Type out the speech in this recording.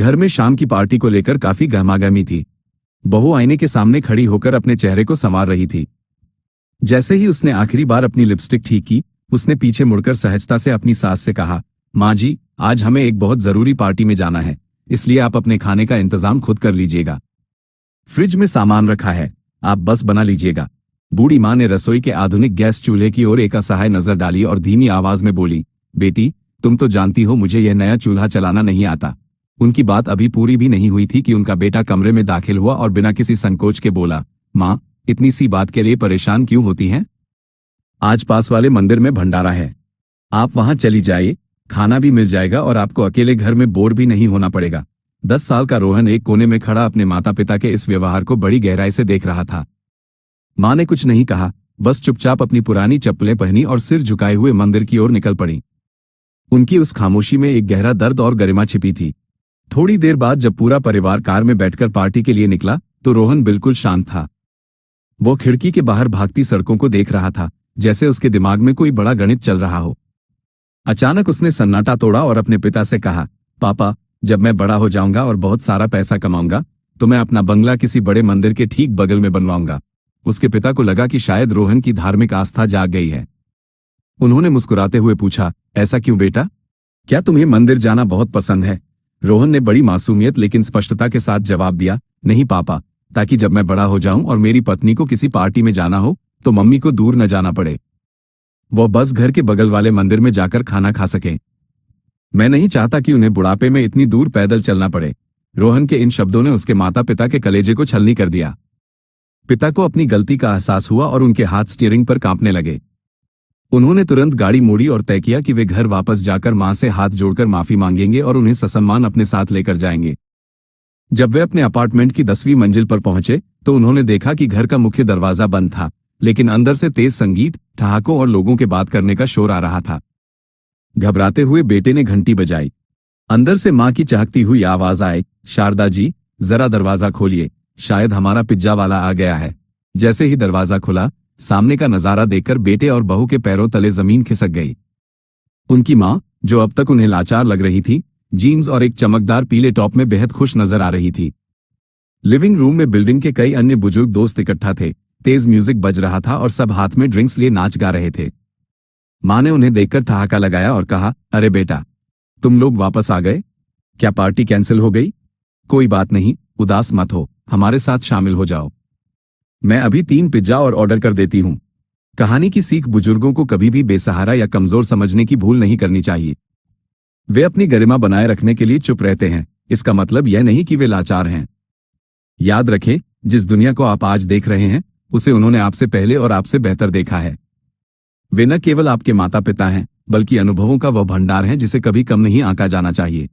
घर में शाम की पार्टी को लेकर काफी गहमागहमी थी। बहू आईने के सामने खड़ी होकर अपने चेहरे को संवार रही थी। जैसे ही उसने आखिरी बार अपनी लिपस्टिक ठीक की, उसने पीछे मुड़कर सहजता से अपनी सास से कहा, माँ जी, आज हमें एक बहुत जरूरी पार्टी में जाना है, इसलिए आप अपने खाने का इंतजाम खुद कर लीजिएगा। फ्रिज में सामान रखा है, आप बस बना लीजिएगा। बूढ़ी माँ ने रसोई के आधुनिक गैस चूल्हे की ओर एक असहाय नजर डाली और धीमी आवाज में बोली, बेटी, तुम तो जानती हो मुझे यह नया चूल्हा चलाना नहीं आता। उनकी बात अभी पूरी भी नहीं हुई थी कि उनका बेटा कमरे में दाखिल हुआ और बिना किसी संकोच के बोला, माँ, इतनी सी बात के लिए परेशान क्यों होती हैं? आज पास वाले मंदिर में भंडारा है, आप वहां चली जाइए, खाना भी मिल जाएगा और आपको अकेले घर में बोर भी नहीं होना पड़ेगा। 10 साल का रोहन एक कोने में खड़ा अपने माता पिता के इस व्यवहार को बड़ी गहराई से देख रहा था। माँ ने कुछ नहीं कहा, बस चुपचाप अपनी पुरानी चप्पलें पहनी और सिर झुकाए हुए मंदिर की ओर निकल पड़ी। उनकी उस खामोशी में एक गहरा दर्द और गरिमा छिपी थी। थोड़ी देर बाद जब पूरा परिवार कार में बैठकर पार्टी के लिए निकला, तो रोहन बिल्कुल शांत था। वो खिड़की के बाहर भागती सड़कों को देख रहा था, जैसे उसके दिमाग में कोई बड़ा गणित चल रहा हो। अचानक उसने सन्नाटा तोड़ा और अपने पिता से कहा, पापा, जब मैं बड़ा हो जाऊंगा और बहुत सारा पैसा कमाऊंगा, तो मैं अपना बंगला किसी बड़े मंदिर के ठीक बगल में बनवाऊंगा। उसके पिता को लगा कि शायद रोहन की धार्मिक आस्था जाग गई है। उन्होंने मुस्कुराते हुए पूछा, ऐसा क्यों बेटा? क्या तुम्हें मंदिर जाना बहुत पसंद है? रोहन ने बड़ी मासूमियत लेकिन स्पष्टता के साथ जवाब दिया, नहीं पापा, ताकि जब मैं बड़ा हो जाऊं और मेरी पत्नी को किसी पार्टी में जाना हो तो मम्मी को दूर न जाना पड़े। वो बस घर के बगल वाले मंदिर में जाकर खाना खा सकें। मैं नहीं चाहता कि उन्हें बुढ़ापे में इतनी दूर पैदल चलना पड़े। रोहन के इन शब्दों ने उसके माता पिता के कलेजे को छलनी कर दिया। पिता को अपनी गलती का एहसास हुआ और उनके हाथ स्टीयरिंग पर कांपने लगे। उन्होंने तुरंत गाड़ी मोड़ी और तय किया कि वे घर वापस जाकर मां से हाथ जोड़कर माफी मांगेंगे और उन्हें ससम्मान अपने साथ लेकर जाएंगे। जब वे अपने अपार्टमेंट की 10वीं मंजिल पर पहुंचे तो उन्होंने देखा कि घर का मुख्य दरवाजा बंद था, लेकिन अंदर से तेज संगीत, ठहाकों और लोगों के बात करने का शोर आ रहा था। घबराते हुए बेटे ने घंटी बजाई। अंदर से मां की चहकती हुई आवाज आए, शारदा जी, जरा दरवाजा खोलिए, शायद हमारा पिज्जा वाला आ गया है। जैसे ही दरवाजा खुला, सामने का नजारा देखकर बेटे और बहू के पैरों तले जमीन खिसक गई। उनकी मां, जो अब तक उन्हें लाचार लग रही थी, जीन्स और एक चमकदार पीले टॉप में बेहद खुश नजर आ रही थी। लिविंग रूम में बिल्डिंग के कई अन्य बुजुर्ग दोस्त इकट्ठा थे। तेज म्यूजिक बज रहा था और सब हाथ में ड्रिंक्स लिए नाच गा रहे थे। मां ने उन्हें देखकर ठहाका लगाया और कहा, अरे बेटा, तुम लोग वापस आ गए? क्या पार्टी कैंसिल हो गई? कोई बात नहीं, उदास मत हो, हमारे साथ शामिल हो जाओ। मैं अभी 3 पिज्जा और ऑर्डर कर देती हूँ। कहानी की सीख बुजुर्गों को कभी भी बेसहारा या कमजोर समझने की भूल नहीं करनी चाहिए। वे अपनी गरिमा बनाए रखने के लिए चुप रहते हैं, इसका मतलब यह नहीं कि वे लाचार हैं। याद रखें, जिस दुनिया को आप आज देख रहे हैं, उसे उन्होंने आपसे पहले और आपसे बेहतर देखा है। वे न केवल आपके माता पिता हैं, बल्कि अनुभवों का वह भंडार है जिसे कभी कम नहीं आंका जाना चाहिए।